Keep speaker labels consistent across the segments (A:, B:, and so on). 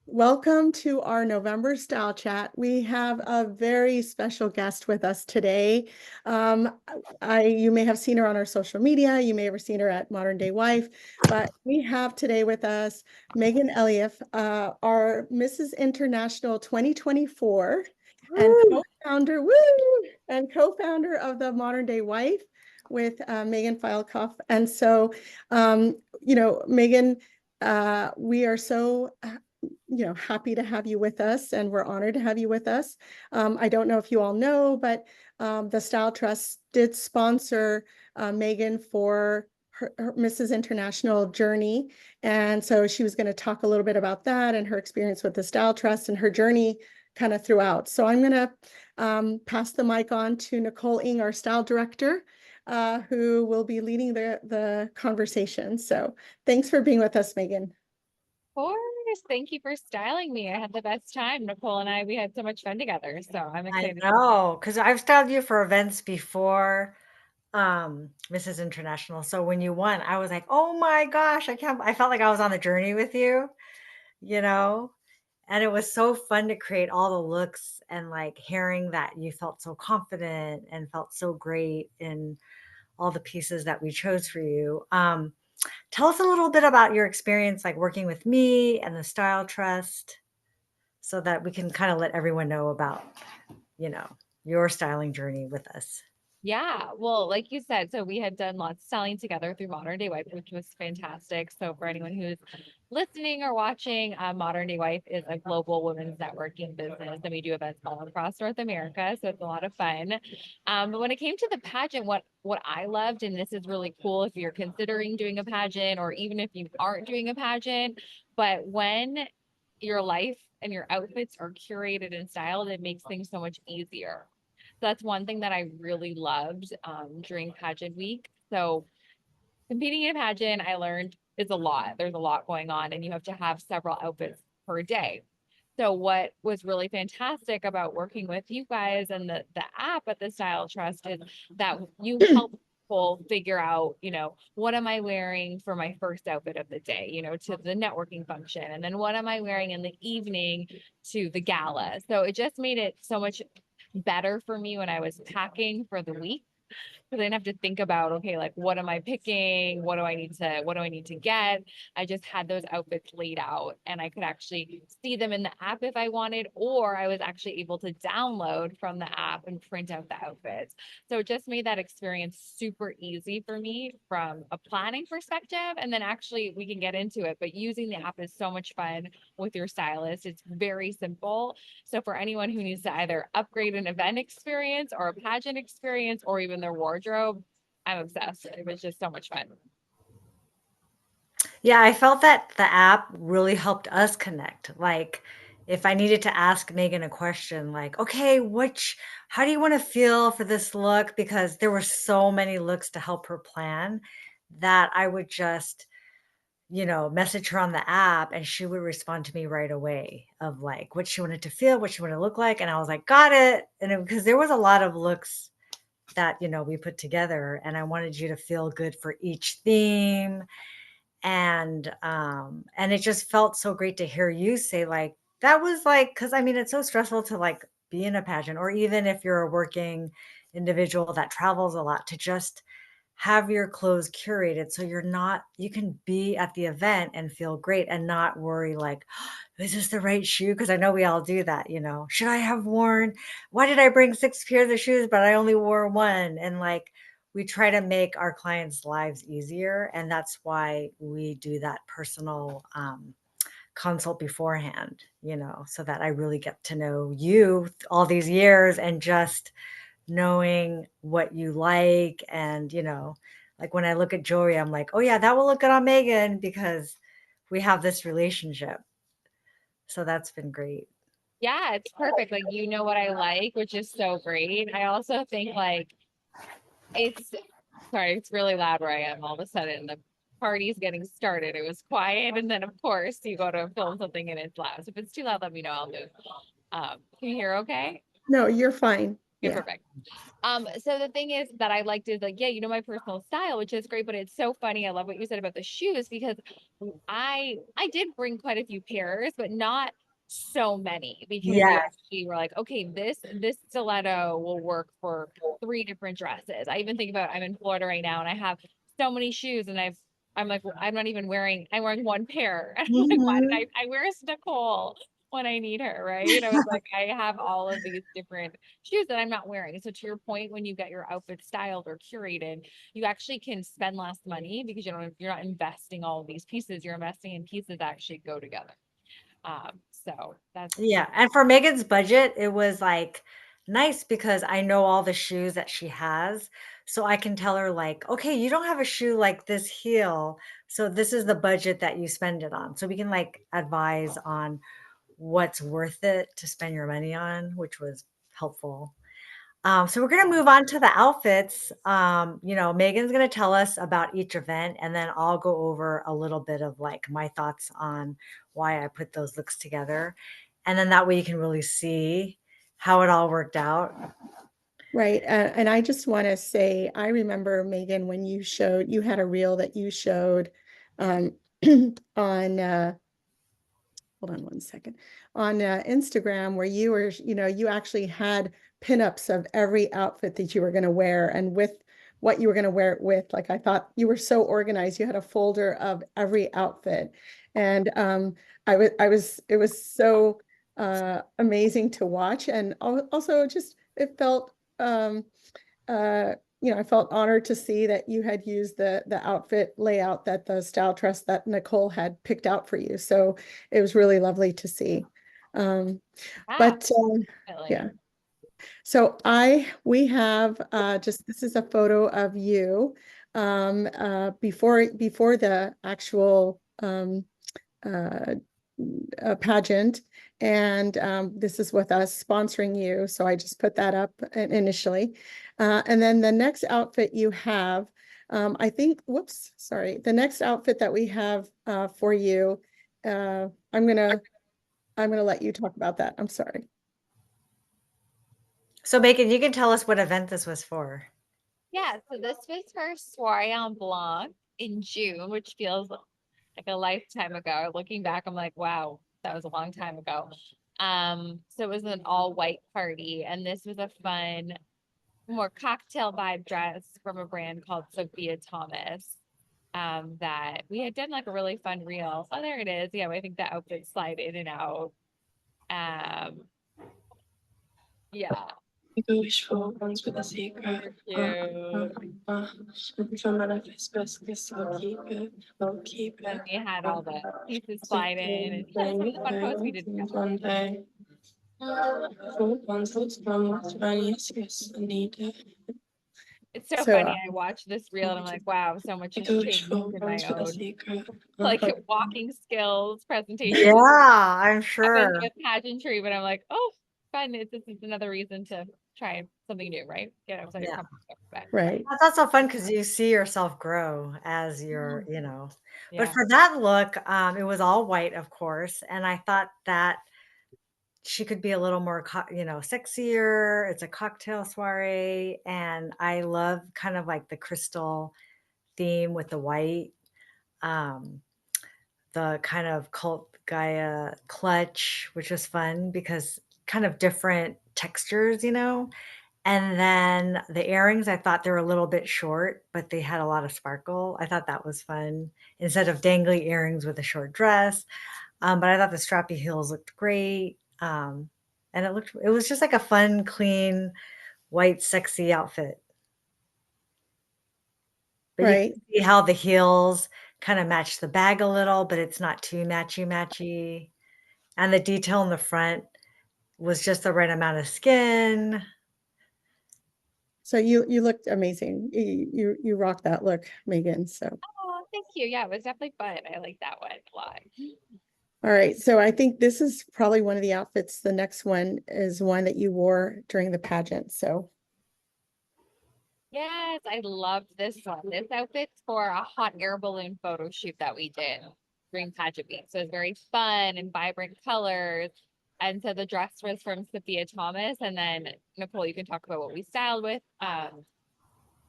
A: Welcome to our November Style Chat. We have a very special guest with us today. You may have seen her on our social media. You may have seen her at Modern Day Wife, but we have today with us Meagan Elieff, our Mrs. International 2024 and
B: Woo!
A: co-founder, and co-founder of the Modern Day Wife with Meagan Filekoff. And so, Meagan, we are so happy to have you with us, and we're honored to have you with us. I don't know if you all know, but the Stīl Trust did sponsor Meagan for her Mrs. International journey. And so she was going to talk a little bit about that and her experience with the Stīl Trust and her journey kind of throughout. So I'm going to pass the mic on to Nicole Ng, our style director, who will be leading the conversation. So thanks for being with us, Meagan.
C: Of course. Thank you for styling me. I had the best time. Nicole and we had so much fun together. So I'm
B: I
C: excited.
B: know, because I've styled you for events before, Mrs. International. So when you won, I was like, oh my gosh, I felt like I was on the journey with you, you know? And it was so fun to create all the looks and like hearing that you felt so confident and felt so great in all the pieces that we chose for you. Tell us a little bit about your experience like working with me and the Style Trust so that we can kind of let everyone know about you know, your styling journey with us.
C: Yeah. Well, like you said, so we had done lots of styling together through Modern Day Wife, which was fantastic. So for anyone who's listening or watching, Modern Day Wife is a global women's networking business, and we do events all across North America. So it's a lot of fun. But when it came to the pageant, what I loved, and this is really cool if you're considering doing a pageant or even if you aren't doing a pageant, but when your life and your outfits are curated and styled, it makes things so much easier. So that's one thing that I really loved during pageant week. So competing in a pageant, I learned is a lot. There's a lot going on, and you have to have several outfits per day. So what was really fantastic about working with you guys and the app at the Style Trust is that you help people figure out, what am I wearing for my first outfit of the day, to the networking function, and then what am I wearing in the evening to the gala. So it just made it so much better for me when I was packing for the week because I didn't have to think about, okay, like what am I picking? What do I need to get? I just had those outfits laid out and I could actually see them in the app if I wanted, or I was actually able to download from the app and print out the outfits. So it just made that experience super easy for me from a planning perspective. And then actually we can get into it, but using the app is so much fun with your stylist. It's very simple. So for anyone who needs to either upgrade an event experience or a pageant experience or even their wardrobe, I'm obsessed. It was just so much fun.
B: Yeah, I felt that the app really helped us connect. Like, if I needed to ask Megan a question, like, okay, how do you want to feel for this look? Because there were so many looks to help her plan that I would just, message her on the app and she would respond to me right away of like what she wanted to feel, what she wanted to look like. And I was like, got it. Because there was a lot of looks that we put together and I wanted you to feel good for each theme and it just felt so great to hear you say like that was like because I mean it's so stressful to like be in a pageant or even if you're a working individual that travels a lot to just have your clothes curated so you can be at the event and feel great and not worry like is this the right shoe because I know we all do that should I have worn why did I bring 6 pairs of shoes but I only wore one and like we try to make our clients lives easier and that's why we do that personal consult beforehand so that I really get to know you all these years and just knowing what you like and like when I look at jewelry I'm like oh yeah that will look good on Megan because we have this relationship so that's been great.
C: Yeah, it's perfect. Like, you know what I like, which is so great. I also think like it's sorry, it's really loud where I am all of a sudden. The party's getting started. It was quiet. And then of course you go to film something and it's loud. So if it's too loud, let me know. I'll move. Can you hear okay?
A: No, you're fine.
C: Okay,
A: Yeah.
C: perfect. So the thing is that I liked is like, yeah, you know, my personal style, which is great, but it's so funny. I love what you said about the shoes because I did bring quite a few pairs, but not so many because we
B: Yes.
C: actually were like, okay, this stiletto will work for 3 different dresses. I even think about I'm in Florida right now and I have so many shoes and I'm like, well, I'm not even wearing, I'm wearing one pair. And I'm like, why did
B: Mhm.
C: where's Nicole when I need her, right? I was like, I have all of these different shoes that I'm not wearing. So to your point, when you get your outfit styled or curated, you actually can spend less money because you're not investing all of these pieces. You're investing in pieces that actually go together. So that's
B: Yeah, and for Megan's budget, it was, like, nice because I know all the shoes that she has, so I can tell her, like, "Okay, you don't have a shoe like this heel, so this is the budget that you spend it on." So we can, like, advise on what's worth it to spend your money on, which was helpful. So we're gonna move on to the outfits. Megan's gonna tell us about each event, and then I'll go over a little bit of like my thoughts on why I put those looks together. And then that way you can really see how it all worked out.
A: Right. And I just want to say, I remember, Megan, when you had a reel that you showed um, on, hold on one second, on Instagram where you actually had pinups of every outfit that you were going to wear and with what you were going to wear it with. Like, I thought you were so organized. You had a folder of every outfit. And it was so amazing to watch. And also just, it felt, um, uh, I felt honored to see that you had used the outfit layout that the Style Trust that Nicole had picked out for you. So it was really lovely to see. Um,
C: wow,
A: but
C: definitely.
A: yeah, so we have this is a photo of you before the actual uh, pageant. And this is with us sponsoring you. So I just put that up initially. And then the next outfit you have, I think, whoops, sorry. The next outfit that we have for you, I'm gonna let you talk about that. I'm sorry.
B: So Megan, you can tell us what event this was for.
C: Yeah, so this was for Soiree en Blanc in June, which feels like a lifetime ago. Looking back, I'm like, wow, that was a long time ago. So it was an all white party, and this was a fun, more cocktail vibe dress from a brand called Sophia Thomas. That we had done like a really fun reel. Oh, there it is. Yeah, I think the outfits slide in and out. Um, yeah,
D: Go wishful ones with a secret.
C: super cute.
D: From manifest best guess I'll keep
C: And
D: it.
C: we had all the pieces slide in, and yeah, some of the fun posts we did together.
D: One day. Full ones looks from what's yes, yes, I need it.
C: It's so
A: So
C: funny. I watched this reel and I'm like, wow, so much has
D: Go
C: changed
D: wishful
C: in my
D: ones with a
C: own
D: secret.
C: like walking skills,
B: Yeah,
C: presentation,
B: I'm
C: happen
B: sure.
C: with pageantry, but I'm like, oh, fun. This is another reason to try something new, right? Get outside your
B: Yeah.
C: comfort zone. But
A: right.
B: That's also fun because you see yourself grow as but
C: yeah.
B: for that look, it was all white, of course. And I thought that she could be a little more, sexier. It's a cocktail soiree. And I love kind of like the crystal theme with the white, um, the kind of cult Gaia clutch, which was fun because kind of different textures. And then the earrings, I thought they were a little bit short, but they had a lot of sparkle. I thought that was fun instead of dangly earrings with a short dress. But I thought the strappy heels looked great. And it was just like a fun, clean, white, sexy outfit. But you
A: Right.
B: can see how the heels kind of match the bag a little, but it's not too matchy. And the detail in the front was just the right amount of skin.
A: So you looked amazing. You rocked that look, Megan. So
C: Oh, thank you. Yeah, it was definitely fun. I like that one a lot.
A: all right. So I think this is probably one of the outfits. The next one is one that you wore during the pageant. So
C: Yes, I loved this one. This outfit's for a hot air balloon photo shoot that we did during pageant week. So it's very fun and vibrant colors. And so the dress was from Sophia Thomas. And then Nicole, you can talk about what we styled with.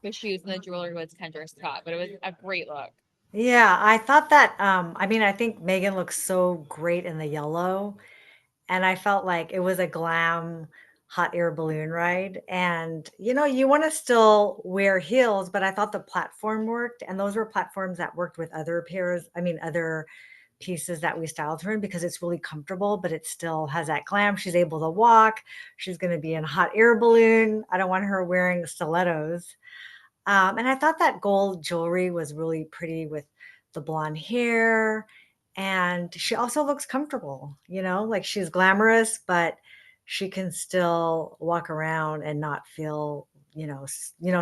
C: The shoes and the jewelry was Kendra Scott, but it was a great look.
B: Yeah, I thought that, I mean, I think Megan looks so great in the yellow, and I felt like it was a glam hot air balloon ride. And, you want to still wear heels, but I thought the platform worked, and those were platforms that worked with other pairs, I mean, other pieces that we styled her in because it's really comfortable, but it still has that glam. She's able to walk. She's going to be in a hot air balloon. I don't want her wearing stilettos. And I thought that gold jewelry was really pretty with the blonde hair. And she also looks comfortable, like she's glamorous, but she can still walk around and not feel,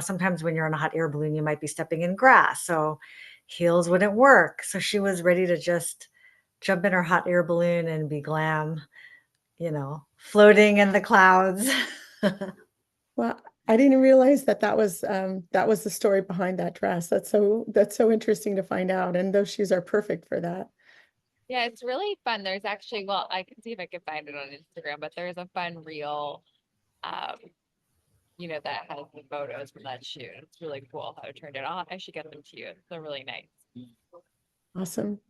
B: sometimes when you're on a hot air balloon, you might be stepping in grass. So heels wouldn't work. So she was ready to just jump in her hot air balloon and be glam, floating in the clouds.
A: Well, I didn't realize that was the story behind that dress. That's so interesting to find out. And those shoes are perfect for that.
C: Yeah, it's really fun. There's actually, well, I can see if I can find it on Instagram, but there's a fun reel, um, that has the photos from that shoot. It's really cool how it turned out. I should get them to you. They're really nice.
A: Awesome.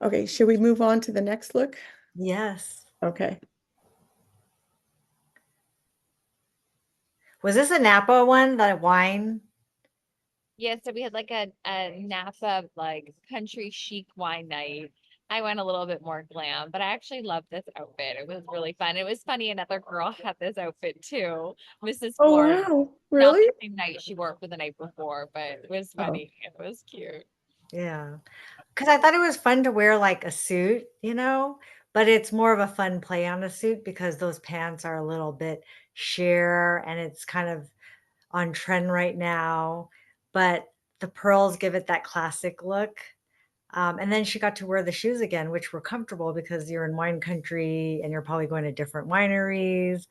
A: Okay, should we move on to the next look?
B: Yes.
A: Okay.
B: Was this a Napa one, the wine?
C: Yeah, so we had like a Napa like country chic wine night. I went a little bit more glam, but I actually loved this outfit. It was really fun. It was funny, another girl had this outfit too, Mrs.
A: Oh,
C: Florence.
A: wow.
C: Not
A: Really?
C: the same night, she wore it for the night before, but it was
A: Oh,
C: funny. It was cute.
B: Yeah. Because I thought it was fun to wear like a suit, but it's more of a fun play on a suit because those pants are a little bit sheer and it's kind of on trend right now. But the pearls give it that classic look. And then she got to wear the shoes again, which were comfortable because you're in wine country and you're probably going to different wineries.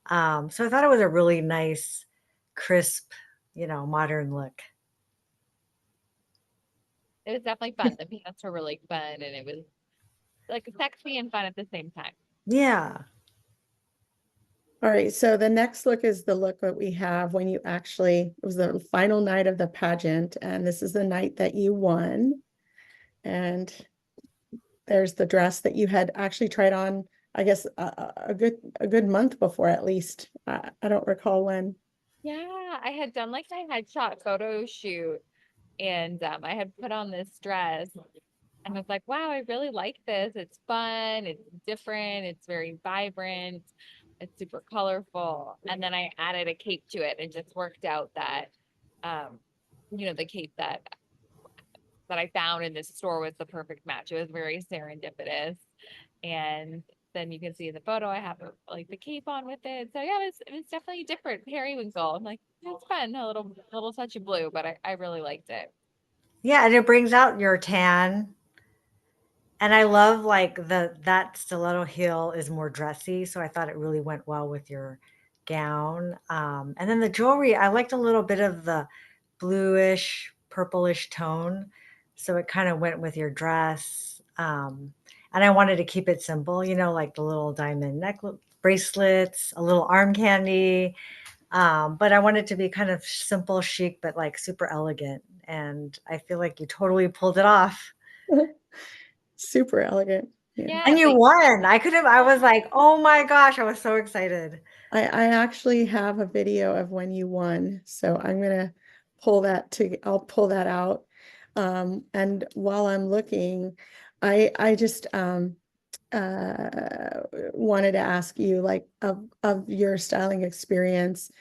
B: So I thought it was a really nice, crisp, modern look.
C: It was definitely fun. The pants were really fun and it was like sexy and fun at the same time.
B: Yeah.
A: all right. So the next look is the look that we have when it was the final night of the pageant. And this is the night that you won. And there's the dress that you had actually tried on, I guess, a good month before at least. I don't recall when.
C: Yeah, I had done like my headshot photo shoot and I had put on this dress and was like, wow, I really like this. It's fun, it's different, it's very vibrant, it's super colorful. And then I added a cape to it and just worked out that the cape that I found in this store was the perfect match. It was very serendipitous. And then you can see in the photo I have like the cape on with it. So yeah, it was definitely different. Periwinkle. I'm like, it's fun, a little touch of blue, but I really liked it.
B: Yeah, and it brings out your tan. And I love like that stiletto heel is more dressy, so I thought it really went well with your gown. And then the jewelry, I liked a little bit of the bluish, purplish tone, so it kind of went with your dress. And I wanted to keep it simple, like the little diamond necklace, bracelets, a little arm candy. But I wanted to be kind of simple, chic, but like super elegant. And I feel like you totally pulled it off.
A: Super elegant. Yeah.
C: Yeah,
B: And you
C: thank
B: won. I was like, oh my gosh, I was so excited.
A: I actually have a video of when you won, so I'll pull that out. And while I'm looking, I just wanted to ask you, like, of your styling experience,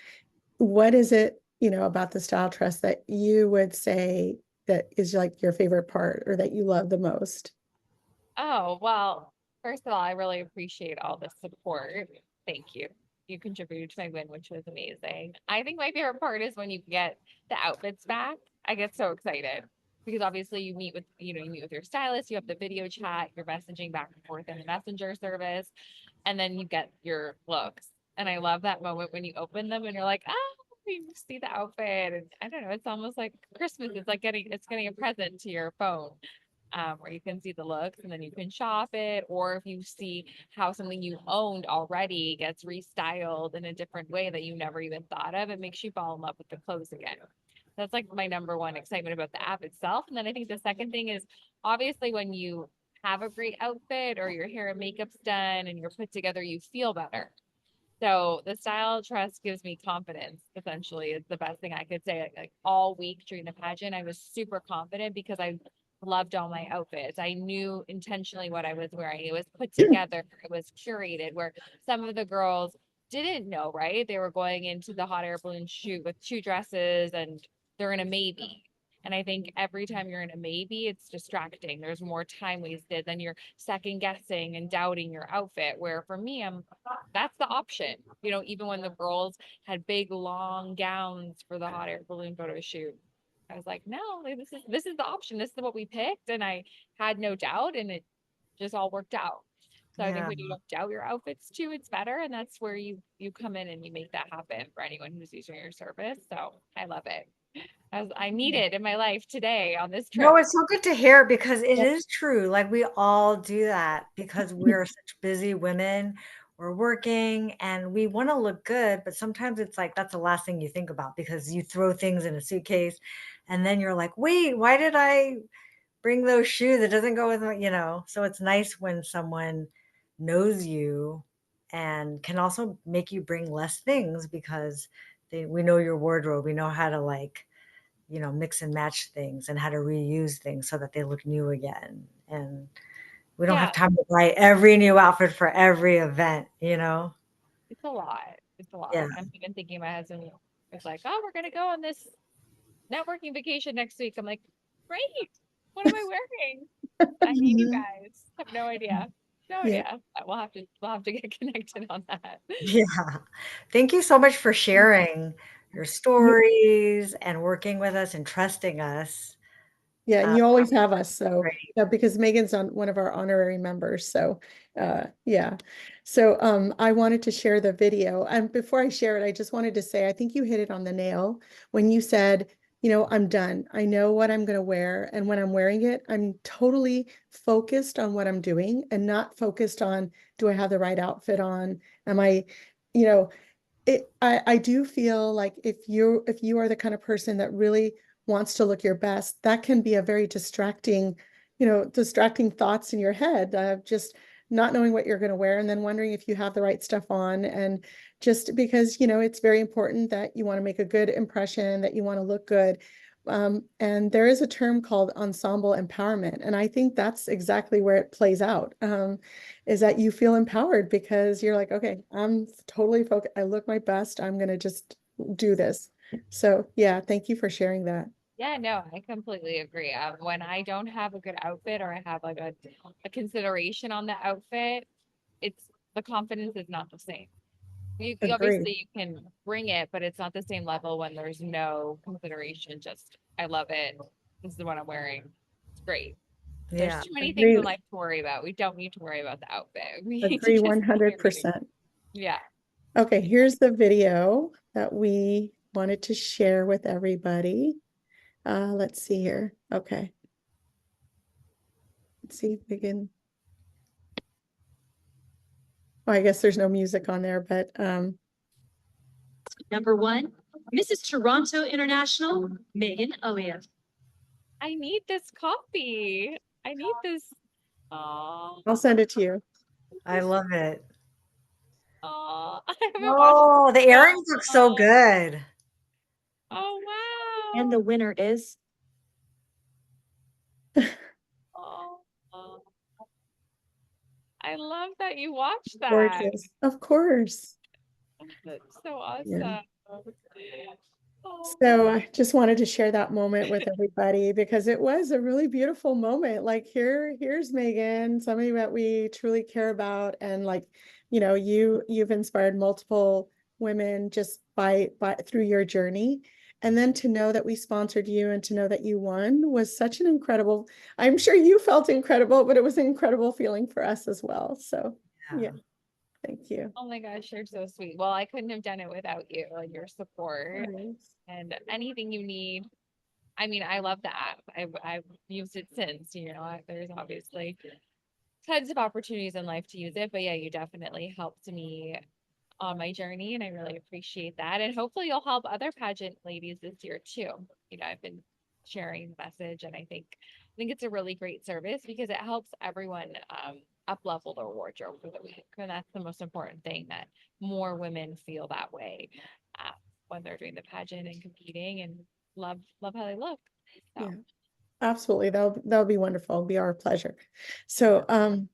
A: what is it, about the Style Trust that you would say that is like your favorite part or that you love the most?
C: Oh, well, first of all, I really appreciate all the support. Thank you. You contributed to my win, which was amazing. I think my favorite part is when you get the outfits back. I get so excited because obviously you meet with your stylist, you have the video chat, you're messaging back and forth in the messenger service, and then you get your looks. And I love that moment when you open them and you're like, oh, you see the outfit. And I don't know, it's almost like Christmas. It's getting a present to your phone. where you can see the looks and then you can shop it. Or if you see how something you owned already gets restyled in a different way that you never even thought of, it makes you fall in love with the clothes again. That's like my number one excitement about the app itself. And then I think the second thing is obviously when you have a great outfit or your hair and makeup's done and you're put together, you feel better. So the Stīl Trust gives me confidence, essentially, is the best thing I could say. Like all week during the pageant, I was super confident because I loved all my outfits. I knew intentionally what I was wearing. It was put together, it was curated, where some of the girls didn't know, right? They were going into the hot air balloon shoot with 2 dresses and they're in a maybe. And I think every time you're in a maybe, it's distracting. There's more time wasted. Then you're second guessing and doubting your outfit. Where for me, that's the option. You know, even when the girls had big long gowns for the hot air balloon photo shoot, I was like, no, like, this is the option. This is what we picked, and I had no doubt, and it just all worked out. So I think
B: Yeah.
C: when you don't doubt your outfits too, it's better, and that's where you come in and you make that happen for anyone who's using your service. So I love it. As I need it in my life today on this trip.
B: No, it's so good to hear because it
A: Yep.
B: is true. Like we all do that because we're such busy women. We're working and we want to look good, but sometimes it's like that's the last thing you think about because you throw things in a suitcase and then you're like, wait, why did I bring those shoes? It doesn't go with my, you know. So it's nice when someone knows you and can also make you bring less things because we know your wardrobe. We know how to like mix and match things and how to reuse things so that they look new again. And we don't
C: Yeah,
B: have time to buy every new outfit for every event, you know?
C: it's a lot. It's a lot.
B: Yeah.
C: I'm even thinking my husband was like, oh, we're gonna go on this networking vacation next week. I'm like, great. What am I wearing? I need you
B: Mhm.
C: guys. Have no idea. No
A: Yeah.
C: idea. We'll have to get connected on that.
B: Yeah. Thank you so much for sharing your
A: You,
B: stories and working with us and trusting us.
A: yeah, and you always have us.
B: That's
A: So
B: great.
A: because Megan's on one of our honorary members. So yeah. So I wanted to share the video. And before I share it, I just wanted to say I think you hit it on the nail when you said, I'm done. I know what I'm going to wear. And when I'm wearing it, I'm totally focused on what I'm doing and not focused on, do I have the right outfit on? Am I, you know, I do feel like if you are the kind of person that really wants to look your best, that can be a very distracting thoughts in your head, just not knowing what you're going to wear and then wondering if you have the right stuff on. And just because, it's very important that you want to make a good impression, that you want to look good. And there is a term called ensemble empowerment. And I think that's exactly where it plays out. Is that you feel empowered because you're like, okay, I'm totally focused. I look my best. I'm going to just do this. So yeah, thank you for sharing that.
C: Yeah, no, I completely agree. When I don't have a good outfit or I have like a consideration on the outfit, it's the confidence is not the same. You
A: Agree.
C: obviously you can bring it, but it's not the same level when there's no consideration. Just I love it. This is the one I'm wearing. It's great. There's
B: Yeah.
C: too many things
A: Agree.
C: in life to worry about. We don't need to worry about the outfit. We need to
A: Agree
C: just be everything.
A: 100%.
C: Yeah.
A: Okay, here's the video that we wanted to share with everybody. Let's see here. Okay. Let's see if we can. Oh, I guess there's no music on there, but
E: Number 1, Mrs. Toronto International, Meagan Elieff.
C: I need this coffee. I need this. Oh,
A: I'll send it to you.
B: I love it.
C: oh, I haven't watched
B: Oh, the
C: it.
B: earrings look so good.
C: Oh, wow.
E: And the winner is
C: Oh, I love that you watched that.
A: Gorgeous. Of course.
C: That's so awesome.
A: Yeah.
C: Oh,
A: So I just wanted to share that moment with everybody because it was a really beautiful moment. Like here's Meagan, somebody that we truly care about, and like, you've inspired multiple women just by through your journey. And then to know that we sponsored you and to know that you won was such an incredible, I'm sure you felt incredible, but it was an incredible feeling for us as well. So yeah, thank you.
C: oh my gosh, you're so sweet. Well, I couldn't have done it without you and your support
A: Nice.
C: and anything you need. I mean, I love the app. I've used it since, there's obviously tons of opportunities in life to use it, but yeah, you definitely helped me on my journey, and I really appreciate that. And hopefully you'll help other pageant ladies this year too. I've been sharing the message, and I think it's a really great service because it helps everyone up level their wardrobe for the week. And that's the most important thing, that more women feel that way when they're doing the pageant and competing, and love how they look. So.
A: Yeah, absolutely. That'll be wonderful. It'll be our pleasure. So,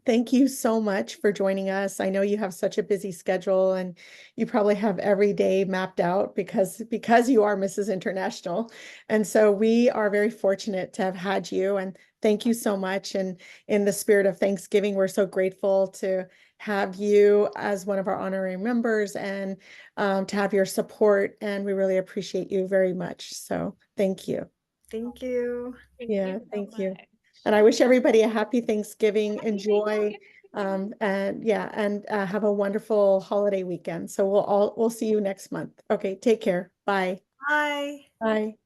A: thank you so much for joining us. I know you have such a busy schedule, and you probably have every day mapped out because you are Mrs. International. And so we are very fortunate to have had you, and thank you so much. And in the spirit of Thanksgiving, we're so grateful to have you as one of our honorary members, and to have your support. And we really appreciate you very much. So thank you.
B: Thank you.
C: Thank
A: Yeah,
C: you so
A: thank you.
C: much.
A: And I wish everybody a happy Thanksgiving.
C: Happy
A: Enjoy,
C: Thanksgiving.
A: and have a wonderful holiday weekend. So we'll see you next month. Okay, take care. Bye.
B: Bye.
A: Bye.